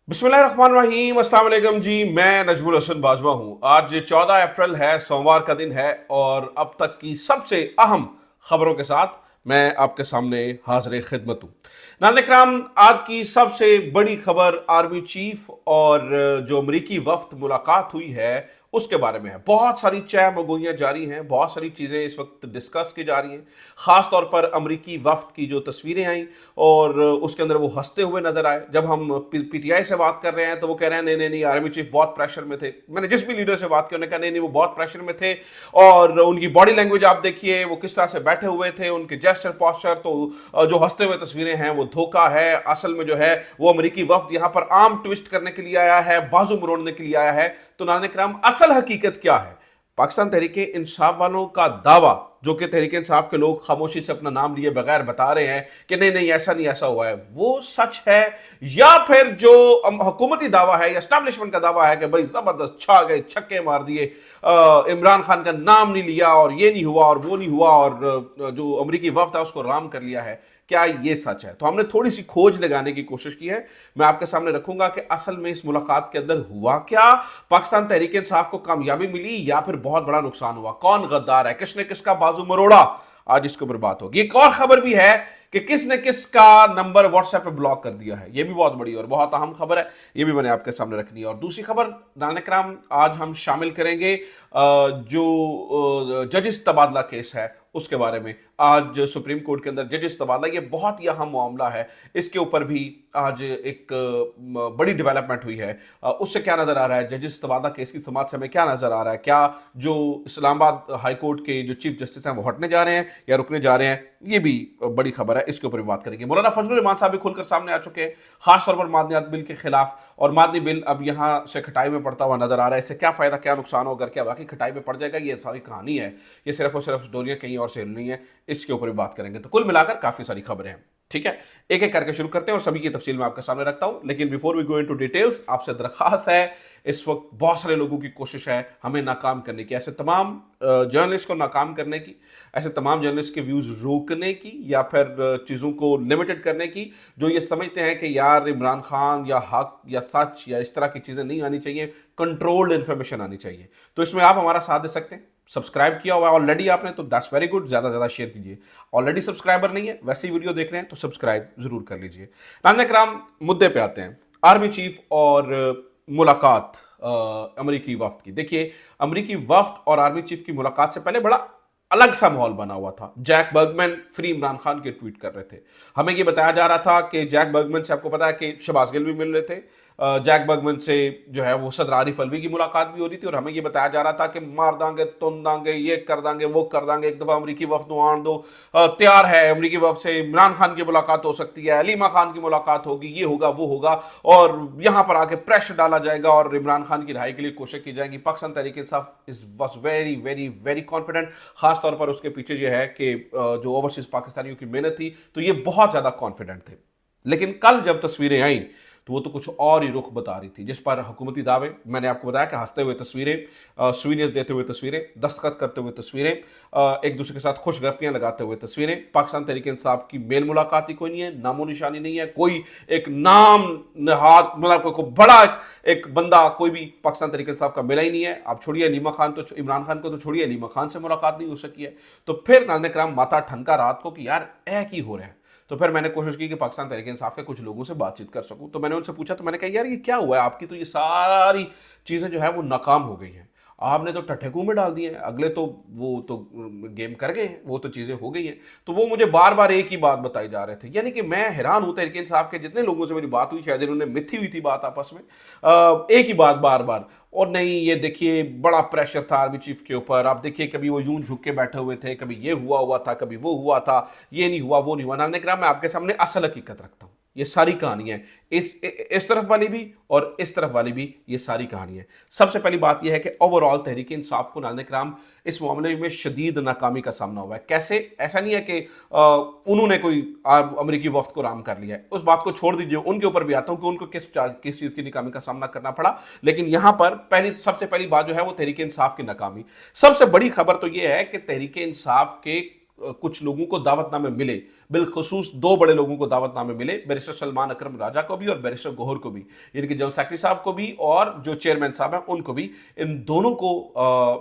बिस्मिल्लाहिर्रहमानिर्रहीम, अस्सलाम वालेकुम जी। मैं नजमुल हसन बाजवा हूँ। आज 14 अप्रैल है, सोमवार का दिन है और अब तक की सबसे अहम खबरों के साथ मैं आपके सामने हाजिर खिदमत हूँ। नाज़रीन, आज की सबसे बड़ी खबर आर्मी चीफ और जो अमरीकी वफ्द मुलाकात हुई है उसके बारे में है। बहुत सारी चाय मगोइयाँ जारी हैं, बहुत सारी चीज़ें इस वक्त डिस्कस की जा रही हैं। ख़ास तौर पर अमरीकी वफ्द की जो तस्वीरें आई और उसके अंदर वो हंसते हुए नजर आए। जब हम पीटीआई से बात कर रहे हैं तो वो कह रहे हैं नहीं नहीं नहीं, आर्मी चीफ बहुत प्रेशर में थे। मैंने जिस भी लीडर से बात की उन्होंने कहा नहीं नहीं, वो बहुत प्रेशर में थे। और उनकी बॉडी लैंग्वेज आप देखिए, वो किस तरह से बैठे हुए थे, उनके जेस्चर पॉस्चर, तो जो हंसते हुए तस्वीरें हैं वो धोखा है। असल में जो है वो अमरीकी वफ्द यहाँ पर आर्म ट्विस्ट करने के लिए आया है, बाजू मरोड़ने के लिए आया है। तो नाज़रीन किराम, असल हकीकत क्या है? पाकिस्तान तहरीक इंसाफ वालों का दावा, जो कि तहरीक इंसाफ के लोग खामोशी से अपना नाम लिए बगैर बता रहे हैं कि नहीं नहीं ऐसा नहीं, ऐसा हुआ है, वो सच है? या फिर जो हुकूमती दावा है या एस्टैब्लिशमेंट का दावा है कि भाई जबरदस्त छा गए, छक्के मार दिए, इमरान खान का नाम नहीं लिया और ये नहीं हुआ और वो नहीं हुआ और जो अमरीकी वफ्द है उसको राम कर लिया है, क्या ये सच है? तो हमने थोड़ी सी खोज लगाने की कोशिश की है। मैं आपके सामने रखूंगा कि असल में इस मुलाकात के अंदर हुआ क्या, पाकिस्तान तहरीक इंसाफ को कामयाबी मिली या फिर बहुत बड़ा नुकसान हुआ, कौन गद्दार है, किसने किसका बाजू मरोड़ा। आज इसके ऊपर बात होगी। एक और खबर भी है कि किसने किसका नंबर व्हाट्सएप पे ब्लॉक कर दिया है। यह भी बहुत बड़ी और बहुत अहम खबर है, यह भी मैंने आपके सामने रखनी है। और दूसरी खबर नाज़रीन, आज हम शामिल करेंगे जो जजिस तबादला केस है उसके बारे में। आज सुप्रीम कोर्ट के अंदर जजेस तबादला, ये बहुत ही अहम मामला है, इसके ऊपर भी आज एक बड़ी डेवलपमेंट हुई है। उससे क्या नजर आ रहा है, जजेस तबादला केस की समाअत से हमें क्या नजर आ रहा है? क्या जो इस्लामाबाद हाई कोर्ट के जो चीफ जस्टिस हैं वो हटने जा रहे हैं या रुकने जा रहे हैं? ये भी बड़ी खबर है, इसके ऊपर भी बात करेंगे। मौलाना फजलुर रहमान साहब भी खुलकर सामने आ चुके हैं, खासतौर पर मादनियात बिल के खिलाफ। और मादनी बिल अब यहाँ से खटाई में पड़ता हुआ नजर आ रहा है। इससे क्या फायदा, क्या नुकसान होगा, क्या बाकी खटाई में पड़ जाएगा, ये सारी कहानी है। ये सिर्फ और सिर्फ स्टोरियां कहीं और से हिल नहीं है, इसके ऊपर भी बात करेंगे। तो कुल मिलाकर काफी सारी खबरें हैं। ठीक है, एक एक करके शुरू करते हैं और सभी की तफसील मैं आपके सामने रखता हूं। लेकिन before we go into details, आपसे दरखास्त है, इस वक्त बहुत सारे लोगों की कोशिश है हमें नाकाम करने की, ऐसे तमाम जर्नलिस्ट को नाकाम करने की, ऐसे तमाम जर्नलिस्ट के व्यूज रोकने की या फिर चीज़ों को लिमिटेड करने की, जो ये समझते हैं कि यार इमरान खान या हक या सच या इस तरह की चीज़ें नहीं आनी चाहिए, कंट्रोल्ड इन्फॉर्मेशन आनी चाहिए। तो इसमें आप हमारा साथ दे सकते हैं। सब्सक्राइब किया हुआ है ऑलरेडी आपने तो दैट्स वेरी गुड, ज़्यादा ज़्यादा शेयर कीजिए। ऑलरेडी सब्सक्राइबर नहीं है, वैसे ही वीडियो देख रहे हैं तो सब्सक्राइब जरूर कर लीजिए। नाज़रीन किराम, मुद्दे पे आते हैं। आर्मी चीफ और मुलाकात अमरीकी वफ्द की। देखिए, अमरीकी वफ्द और आर्मी चीफ की मुलाकात से पहले बड़ा अलग सा माहौल बना हुआ था। Jack Bergman free Imran Khan के ट्वीट कर रहे थे। हमें यह बताया जा रहा था कि जैक बर्गमैन से, आपको पता है कि शहबाज गिल भी मिल रहे थे, जैक बर्गमैन से जो है वो सदर आरिफ अलवी की मुलाकात भी हो रही थी। और हमें यह बताया जा रहा था कि मार दांगे, तुन दांगे, ये कर दांगे, वो कर दांगे, एक दफा अमरीकी वफ्द आन दो, तैयार है अमरीकी वफ्द से इमरान खान की मुलाकात हो सकती है, अलीमा खान की मुलाकात होगी, ये होगा वो होगा, और यहां पर आके प्रेशर डाला जाएगा और इमरान खान की रिहाई के लिए कोशिश की जाएगी। Pakistan Tehreek Insaf is was very very very confident. खासतौर पर उसके पीछे यह है कि जो ओवरसीज पाकिस्तानियों की मेहनत थी, तो ये बहुत ज्यादा कॉन्फिडेंट थे। लेकिन कल जब तस्वीरें आई तो वो तो कुछ और ही रुख बता रही थी, जिस पर हुकूमती दावे, मैंने आपको बताया कि हंसते हुए तस्वीरें, स्वीनियस देते हुए तस्वीरें, दस्तखत करते हुए तस्वीरें, एक दूसरे के साथ खुशगपियां लगाते हुए तस्वीरें। पाकिस्तान तहरीक इंसाफ की मेन मुलाकात ही कोई नहीं है, नामो निशानी नहीं है, कोई एक नाम नहाद, मतलब कोई बड़ा एक बंदा कोई भी पाकिस्तान तहरीक इंसाफ का मिला ही नहीं है। आप छोड़िए अलीमा खान, तो इमरान खान को तो छोड़िए, अलीमा खान से मुलाकात नहीं हो सकी है। तो फिर नाज़रीन किराम माथा ठनका रात को कि यार ऐ की हो रहा है। तो फिर मैंने कोशिश की कि पाकिस्तान तहरीक इंसाफ के कुछ लोगों से बातचीत कर सकूं। तो मैंने उनसे पूछा, तो मैंने कहा यार ये क्या हुआ है, आपकी तो ये सारी चीजें जो है वो नाकाम हो गई हैं, आपने तो टठेकू में डाल दिए हैं, अगले तो वो तो गेम कर गए हैं, वो तो चीजें हो गई हैं। तो वो मुझे बार बार एक ही बात बताई जा रहे थे। यानी कि मैं हैरान हूं, तहरीक इंसाफ के जितने लोगों से मेरी बात हुई, शायद इन्होंने मिथी हुई थी बात आपस में, एक ही बात बार बार। और नहीं, ये देखिए बड़ा प्रेशर था आर्मी चीफ के ऊपर, आप देखिए कभी वो यूं झुक के बैठे हुए थे, कभी ये हुआ हुआ था, कभी वो हुआ था, ये नहीं हुआ वो नहीं हुआ। नाज़रीन किराम, मैं आपके सामने असल हकीकत रखता हूं। ये सारी कहानियां, इस तरफ वाली भी और इस तरफ वाली भी, ये सारी कहानियां। सबसे पहली बात यह है कि ओवरऑल तहरीक इंसाफ को नाज़रीन किराम इस मामले में शदीद नाकामी का सामना हुआ है। कैसे? ऐसा नहीं है कि उन्होंने कोई अमरीकी वफ्द को राम कर लिया है, उस बात को छोड़ दीजिए, उनके ऊपर भी आता हूं कि उनको किस चीज की नाकामी का सामना करना पड़ा। लेकिन यहां पर सबसे पहली बात जो है वो तहरीक इंसाफ की नाकामी। सबसे बड़ी खबर तो यह है कि तहरीक इंसाफ के कुछ लोगों को दावतनामे मिले, बिलखुसूस दो बड़े लोगों को दावतनामे मिले, बैरिस्टर सलमान अकरम राजा को भी और बैरिस्टर गौहर को भी, यानी कि जनरल सेक्रेटरी साहब को भी और जो चेयरमैन साहब हैं उनको भी। इन दोनों को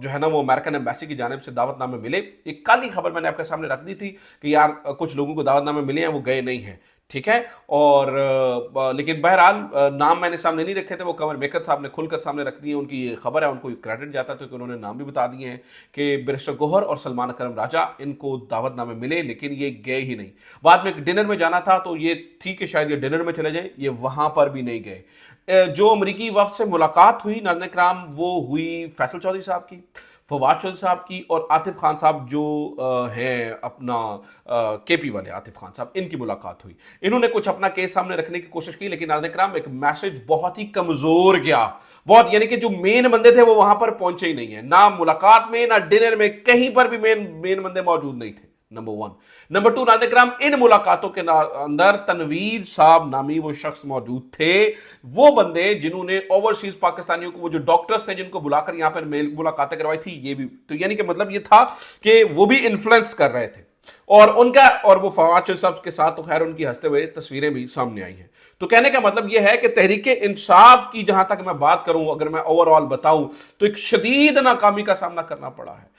जो है ना वो अमेरिकन एम्बेसी की जानिब से दावतनामे मिले। एक कल ही खबर मैंने आपके सामने रख दी थी कि यार कुछ लोगों को दावतनामे मिले हैं, वो गए नहीं हैं, ठीक है। और लेकिन बहरहाल नाम मैंने सामने नहीं रखे थे, वो कमर मेकत साहब ने खुलकर सामने रख दिए। उनकी ये खबर है, उनको क्रेडिट जाता है, तो उन्होंने नाम भी बता दिए हैं कि बैरिस्टर गौहर और सलमान अकरम राजा इनको दावतनामे मिले, लेकिन ये गए ही नहीं। बाद में डिनर में जाना था तो ये थी कि शायद ये डिनर में चले जाएं, ये वहां पर भी नहीं गए। जो अमरीकी वफ्द से मुलाकात हुई नाज़रीन कराम, वो हुई फैसल चौधरी साहब की, फवाद चौधरी साहब की और आतिफ खान साहब जो हैं अपना केपी वाले आतिफ खान साहब, इनकी मुलाकात हुई। इन्होंने कुछ अपना केस सामने रखने की कोशिश की, लेकिन नाज़रीन कराम एक मैसेज बहुत ही कमजोर गया, बहुत, यानी कि जो मेन बंदे थे वो वहां पर पहुंचे ही नहीं है, ना मुलाकात में ना डिनर में, कहीं पर भी मेन बंदे मौजूद नहीं थे, नंबर वन। नंबर टू, नाज़रीन कराम इन मुलाकातों के अंदर तनवीर साहब नामी वो शख्स मौजूद थे, वो बंदे जिन्होंने ओवरसीज पाकिस्तानियों को, वो जो डॉक्टर्स थे जिनको बुलाकर यहां पर मेल मुलाकातें करवाई थी, ये भी तो यानी कि मतलब ये था कि वो भी इन्फ्लुएंस कर रहे थे। और उनका और वो फवाद चौधरी साहब के साथ तो खैर उनकी हंसते हुए तस्वीरें भी सामने आई हैं। तो कहने का मतलब यह है कि तहरीक इंसाफ की जहां तक मैं बात करूं, अगर मैं ओवरऑल बताऊं तो एक शदीद नाकामी का सामना करना पड़ा है।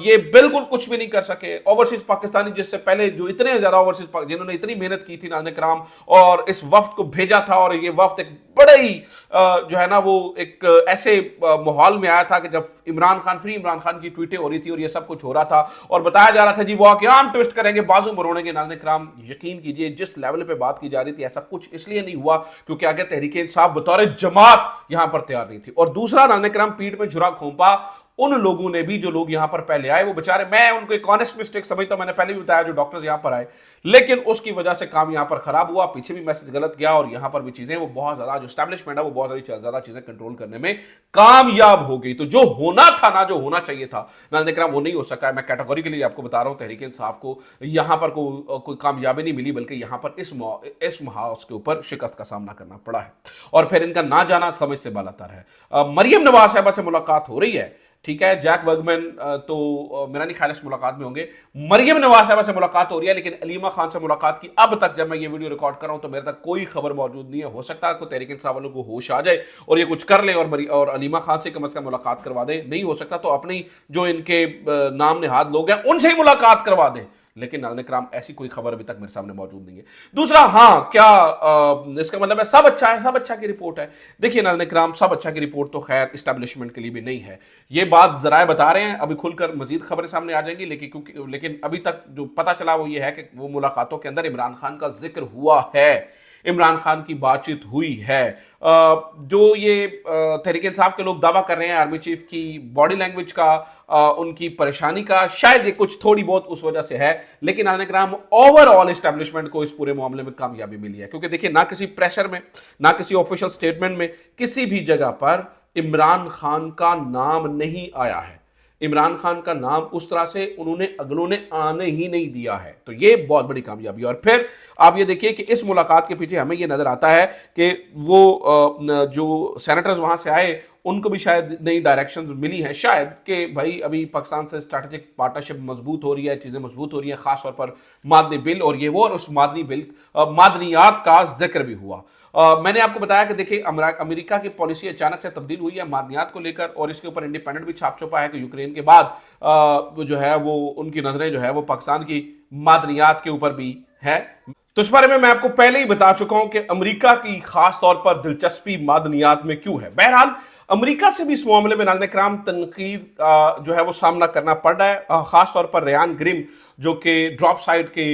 ये बिल्कुल कुछ भी नहीं कर सके। ओवरसीज पाकिस्तानी जिससे पहले जो इतने ज्यादा ओवरसीज जिन्होंने इतनी मेहनत की थी नाज़रीन कराम और इस वफ्द को भेजा था, और ये वफ्द एक बड़े ही जो है ना वो एक ऐसे माहौल में आया था कि जब इमरान खान की ट्वीटें हो रही थी और ये सब कुछ हो रहा था और बताया जा रहा था जी वो आकियाम ट्विस्ट करेंगे, बाजू मरोड़ेंगे। नाज़रीन कराम यकीन कीजिए जिस लेवल पे बात की जा रही थी ऐसा कुछ इसलिए नहीं हुआ क्योंकि आगे तहरीक इंसाफ बतौर जमात यहां पर तैयार नहीं थी। और दूसरा, नाज़रीन कराम पीठ में झुरा खोंपा उन लोगों ने भी जो लोग यहां पर पहले आए, वो बेचारे, मैं उनको एक ऑनेस्ट मिस्टेक समझता हूं, मैंने पहले भी बताया, जो डॉक्टर्स यहां पर आए, लेकिन उसकी वजह से काम यहां पर खराब हुआ, पीछे भी मैसेज गलत गया और यहां पर भी चीजें वो बहुत ज्यादा, जो एस्टैब्लिशमेंट है वो बहुत ज्यादा चीजें कंट्रोल करने में कामयाब हो गई। तो जो होना था ना, जो होना चाहिए था नाज़रीन कराम, वो नहीं हो सका है। मैं कैटेगोरिकली आपको बता रहा हूं, तहरीक इंसाफ को यहां पर कोई कामयाबी नहीं मिली, बल्कि यहां पर इस महाज के ऊपर शिकस्त का सामना करना पड़ा है। और फिर इनका ना जाना समझ से बालातर है। मरियम नवाज साहबा से मुलाकात हो रही है, ठीक है। जैक बर्गमैन तो मेरा नहीं ख्याल इस मुलाकात में होंगे। मरियम नवाज साहबा से मुलाकात हो रही है, लेकिन अलीमा खान से मुलाकात की अब तक, जब मैं ये वीडियो रिकॉर्ड कर रहा हूं तो मेरे तक कोई खबर मौजूद नहीं है। हो सकता है तहरीक इंसाफ वालों को होश आ जाए और ये कुछ कर ले और अलीमा खान से कम से कम मुलाकात करवा दे। नहीं हो सकता तो अपनी जो इनके नाम नेहाद लोग हैं उनसे ही मुलाकात करवा दें, लेकिन नाज़रीन कराम ऐसी कोई खबर अभी तक मेरे सामने मौजूद नहीं है। दूसरा, हाँ, क्या इसका मतलब है सब अच्छा है, सब अच्छा की रिपोर्ट है? देखिए नाज़रीन कराम, सब अच्छा की रिपोर्ट तो खैर इस्टेब्लिशमेंट के लिए भी नहीं है। ये बात जराए बता रहे हैं, अभी खुलकर मजीद खबरें सामने आ जाएंगी, लेकिन अभी तक जो पता चला वो ये है कि वो मुलाकातों के अंदर इमरान खान का जिक्र हुआ है, इमरान खान की बातचीत हुई है। जो ये तहरीक इंसाफ के लोग दावा कर रहे हैं आर्मी चीफ की बॉडी लैंग्वेज का, उनकी परेशानी का, शायद ये कुछ थोड़ी बहुत उस वजह से है, लेकिन नाज़रीन कराम ओवरऑल एस्टैब्लिशमेंट को इस पूरे मामले में कामयाबी मिली है। क्योंकि देखिए, ना किसी प्रेशर में, ना किसी ऑफिशियल स्टेटमेंट में, किसी भी जगह पर इमरान खान का नाम नहीं आया है। इमरान खान का नाम उस तरह से उन्होंने अगलों ने आने ही नहीं दिया है, तो ये बहुत बड़ी कामयाबी है। और फिर आप ये देखिए कि इस मुलाकात के पीछे हमें ये नजर आता है कि वो जो सेनेटर्स वहां से आए उनको भी शायद नई डायरेक्शंस मिली हैं, शायद कि भाई अभी पाकिस्तान से स्ट्रैटेजिक पार्टनरशिप मजबूत हो रही है, चीज़ें मजबूत हो रही हैं, खासतौर पर मादनी बिल और ये वो, और उस मादनी बिल मादनियात का जिक्र भी हुआ। मैंने आपको बताया कि देखिए अमेरिका की पॉलिसी अचानक से तब्दील हुई है मादनियात को लेकर, और इसके ऊपर इंडिपेंडेंट भी छाप छुपा है कि यूक्रेन के बाद जो है वो उनकी नजरें जो है वो पाकिस्तान की मादनियात के ऊपर भी है। तो इस बारे में मैं आपको पहले ही बता चुका हूं कि अमेरिका की खास तौर पर दिलचस्पी मादनियात में क्यों है। बहरहाल अमेरिका से भी इस मामले में नाज़रीन कराम तनकीद जो है वो सामना करना पड़ रहा है, खास तौर पर रेयान ग्रिम जो कि ड्रॉप साइट के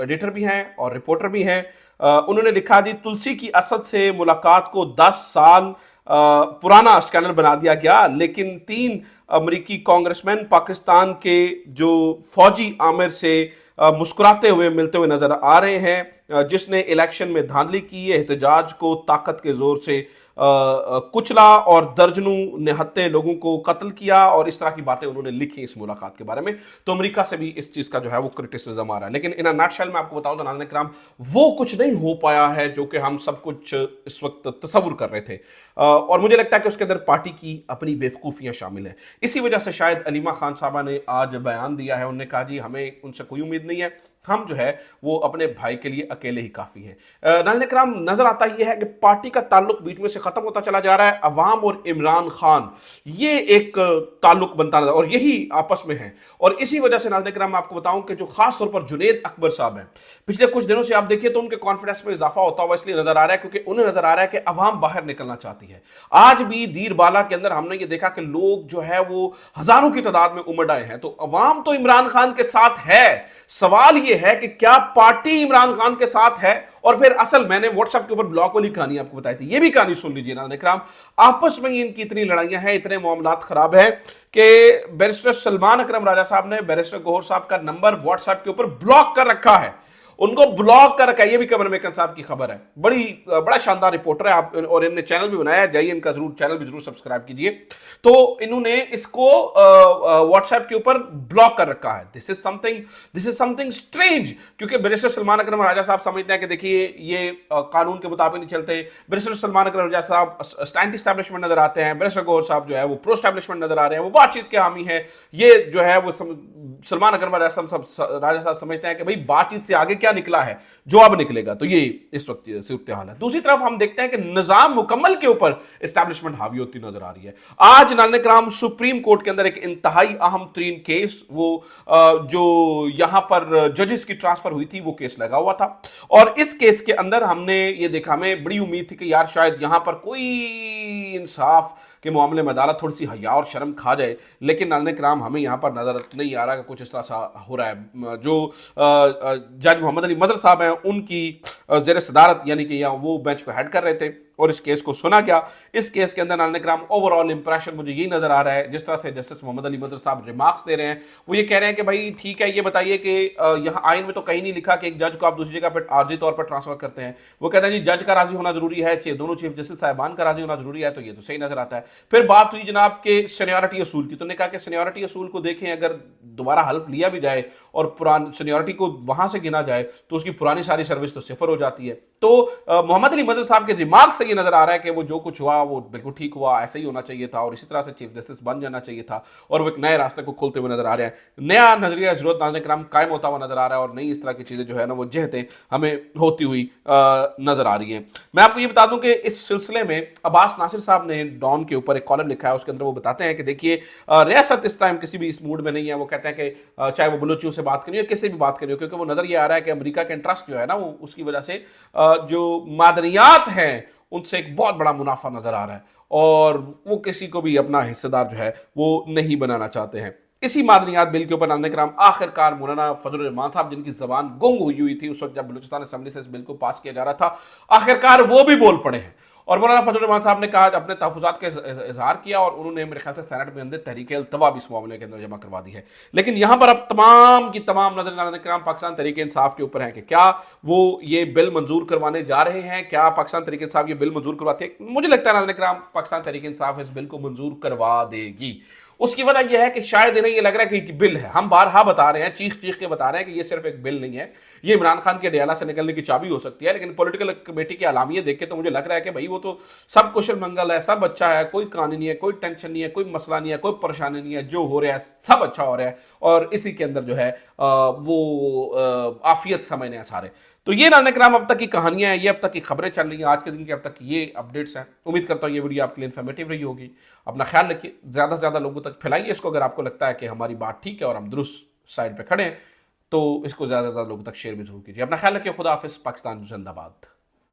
एडिटर भी हैं और रिपोर्टर भी हैं। उन्होंने लिखा, जी तुलसी की असद से मुलाकात को 10 साल पुराना स्कैंडल बना दिया गया, लेकिन 3 अमेरिकी कांग्रेसमैन पाकिस्तान के जो फौजी आमिर से मुस्कुराते हुए मिलते हुए नजर आ रहे हैं। जिसने इलेक्शन में धांधली की है, एहतजाज को ताकत के जोर से कुचला और दर्जनों निहत्थे लोगों को कत्ल किया, और इस तरह की बातें उन्होंने लिखी इस मुलाकात के बारे में। तो अमेरिका से भी इस चीज का जो है वो क्रिटिसिज्म आ रहा है। लेकिन इन नटशेल में आपको बताऊं तो नाज़रीन किराम, वो कुछ नहीं हो पाया है जो कि हम सब कुछ इस वक्त तस्वुर कर रहे थे, और मुझे लगता है कि उसके अंदर पार्टी की अपनी बेवकूफियां शामिल है। इसी वजह से शायद अलीमा खान साहबा ने आज बयान दिया है, उन्होंने कहा जी हमें उनसे कोई उम्मीद नहीं है, हम जो है वो अपने भाई के लिए अकेले ही काफी हैं। नाज़रीन इकराम, नजर आता यह है कि पार्टी का ताल्लुक बीच में से खत्म होता चला जा रहा है। अवाम और इमरान खान ये एक ताल्लुक बनता नजर, और यही आपस में है। और इसी वजह से नाज़रीन इकराम, मैं आपको बताऊं कि जो खास तौर पर जुनेद अकबर साहब हैं, पिछले कुछ दिनों से आप देखिए तो उनके कॉन्फिडेंस में इजाफा होता हुआ इसलिए नजर आ रहा है क्योंकि उन्हें नजर आ रहा है कि अवाम बाहर निकलना चाहती है। आज भी दीरबाला के अंदर हमने ये देखा कि लोग जो है वो हजारों की तादाद में उमड़ आए हैं। तो अवाम तो इमरान खान के साथ है, सवाल यह है कि क्या पार्टी इमरान खान के साथ है। और फिर असल मैंने व्हाट्सएप के ऊपर ब्लॉग वाली कहानी आपको बताई थी, ये भी कहानी सुन लीजिए नाज़रीन इकराम। आपस में इनकी इतनी लड़ाइयां हैं, इतने मामलात खराब हैं कि बैरिस्टर सलमान अकरम राजा साहब ने बैरिस्टर गौहर साहब का नंबर व्हाट्सएप के ऊपर ब्लॉक कर रखा है, उनको ब्लॉक कर रखा है। ये भी कमर मेकन साहब की खबर है, बड़ा शानदार रिपोर्टर है आप, और इन्होंने चैनल भी बनाया है, जाइए इनका जरूर चैनल भी जरूर सब्सक्राइब कीजिए। तो इन्होंने इसको व्हाट्सएप के ऊपर ब्लॉक कर रखा है। दिस इज समथिंग स्ट्रेंज, क्योंकि बैरिस्टर सलमान अकरम राजा साहब समझते हैं कि देखिए ये कानून के मुताबिक नहीं चलते। बैरिस्टर सलमान अकरम राजा साहब एंटी एस्टैब्लिशमेंट नजर आते हैं, बैरिस्टर गौहर साहब जो है वो प्रो एस्टैब्लिशमेंट नजर आ रहे हैं, वो बातचीत के हामी है। ये जो है वो सलमान अकरम राजा साहब समझते हैं कि भाई बातचीत से आगे क्या निकला है जो अब निकलेगा। तो ये इस वक्त सूरत हाल है। दूसरी तरफ हम देखते हैं कि निजाम मुकम्मल के ऊपर एस्टैब्लिशमेंट हावी होती नजर आ रही है। आज नाज़रीन इकराम, सुप्रीम कोर्ट के अंदर एक इंतहाई अहम तरीन केस, वो जो यहां पर जजेस की ट्रांसफर हुई थी, वो केस लगा हुआ था। और इस केस के अंदर हमने ये देखा, हमें बड़ी उम्मीद थी कि यार शायद यहां पर कोई इंसाफ के मामले में अदालत थोड़ी सी हया और शर्म खा जाए। लेकिन नाज़रीन इकराम, हमें यहाँ पर नजर नहीं आ रहा कि कुछ इस तरह सा हो रहा है। जो जज मोहम्मद अली मदर साहब हैं, उनकी ज़ेर सदारत यानी कि यहाँ वो बेंच को हेड कर रहे थे और इस केस को सुना गया। इस केस के अंदर नाज़रीन इकराम, ओवरऑल इंप्रेशन मुझे यही नजर आ रहा है, जिस तरह से जस्टिस मोहम्मद अली मदर साहब रिमार्क्स दे रहे हैं, वो ये कह रहे हैं कि भाई ठीक है, ये बताइए कि यहाँ आइन में तो कहीं नहीं लिखा कि एक जज को आप दूसरी जगह पर आर्जी तौर पर ट्रांसफर करते हैं। वो कहते हैं जी जज का राजी होना जरूरी है, दोनों चीफ जस्टिस साहिबान का राजी होना जरूरी है। तो ये तो सही नजर आता है। फिर बात हुई जनाब के सीनियरिटी असूल की, तो उन्होंने कहा कि सीनियरिटी असूल को देखें, अगर दोबारा हल्फ लिया भी जाए और पुरानी सीनियरिटी को वहां से गिना जाए तो उसकी पुरानी सारी सर्विस तो सिफर हो जाती है। तो मोहम्मद अली मदर साहब के रिमार्क से ये नजर आ रहा है कि वो जो कुछ हुआ वो बिल्कुल ठीक हुआ, ऐसे ही होना चाहिए था और इसी तरह से चीफ जस्टिस बन जाना चाहिए था, और वो एक नए रास्ते को खोलते हुए नजर आ रहे हैं। नया नजरिया जरूरत नाज़रीन इकराम कायम होता हुआ नजर आ रहा है, और नई इस तरह की चीजें जो है ना वो जहतें हमें होती हुई नजर आ रही है। मैं आपको ये बता दूं कि इस सिलसिले में अब्बास नासिर साहब ने डॉन के ऊपर एक कॉलम लिखा है, उसके अंदर वो बताते हैं कि देखिए रियासत इस टाइम किसी भी इस मूड में नहीं है। वो कहते हैं कि चाहे वो बलूचियों से बात करिए, किसी भी बात करिए, क्योंकि वो नजर ये आ रहा है कि अमेरिका के इंटरेस्ट जो है ना वो उसकी वजह से जो मादनियात हैं उनसे एक बहुत बड़ा मुनाफा नजर आ रहा है, और वो किसी को भी अपना हिस्सेदार जो है वो नहीं बनाना चाहते हैं। इसी मादनियात बिल के ऊपर नाज़रीन इकराम आखिरकार मौलाना फजल रहमान साहब, जिनकी जबान गुंग हुई थी उस वक्त जब बलूचिस्तान असेंबली से इस बिल को पास किया जा रहा था, आखिरकार वो भी बोल पड़े हैं। और मौलाना फजल रहमान साहब ने कहा, अपने तहफ़्फ़ुज़ात का इजहार किया, और उन्होंने मेरे ख्याल से सेनेट में अंदर तहरीक अल्तवा भी इस मामले के अंदर जमा करवा दी है। लेकिन यहाँ पर अब तमाम की तमाम नाज़रीन इकराम पाकिस्तान तहरीक इंसाफ के ऊपर है कि क्या वो ये बिल मंजूर करवाने जा रहे हैं, क्या पाकिस्तान तहरीक इंसाफ ये बिल मंजूर करवाते हैं। मुझे लगता है नाज़रीन इकराम पाकिस्तान तहरीक इंसाफ इस बिल को मंजूर करवा देगी। उसकी वजह यह है कि शायद इन्हें ये लग रहा है कि बिल है, हम बारहा बता रहे हैं, चीख चीख के बता रहे हैं कि ये सिर्फ एक बिल नहीं है, ये इमरान खान के डेला से निकलने की चाबी हो सकती है। लेकिन पॉलिटिकल कमेटी की अलामियत देख के तो मुझे लग रहा है कि भाई वो तो सब कुशल मंगल है, सब अच्छा है, कोई कहानी नहीं है, कोई टेंशन नहीं है, कोई मसला नहीं है, कोई परेशानी नहीं है, जो हो रहा है सब अच्छा हो रहा है, और इसी के अंदर जो है वो आफियत समझने हैं सारे। तो ये नाज़रीन इकराम अब तक की कहानियां हैं, ये अब तक की खबरें चल रही हैं, आज के दिन की अब तक ये अपडेट्स हैं। उम्मीद करता हूँ ये वीडियो आपके लिए इन्फॉर्मेटिव रही होगी। अपना ख्याल रखिए, ज़्यादा से ज़्यादा लोगों तक फैलाइए इसको। अगर आपको लगता है कि हमारी बात ठीक है और हम दुरुस्त साइड पे खड़े हैं, तो इसको ज़्यादा से ज़्यादा लोगों तक शेयर भी जरूर कीजिए। अपना ख्याल रखिए, खुदा हाफिज़, पाकिस्तान जिंदाबाद।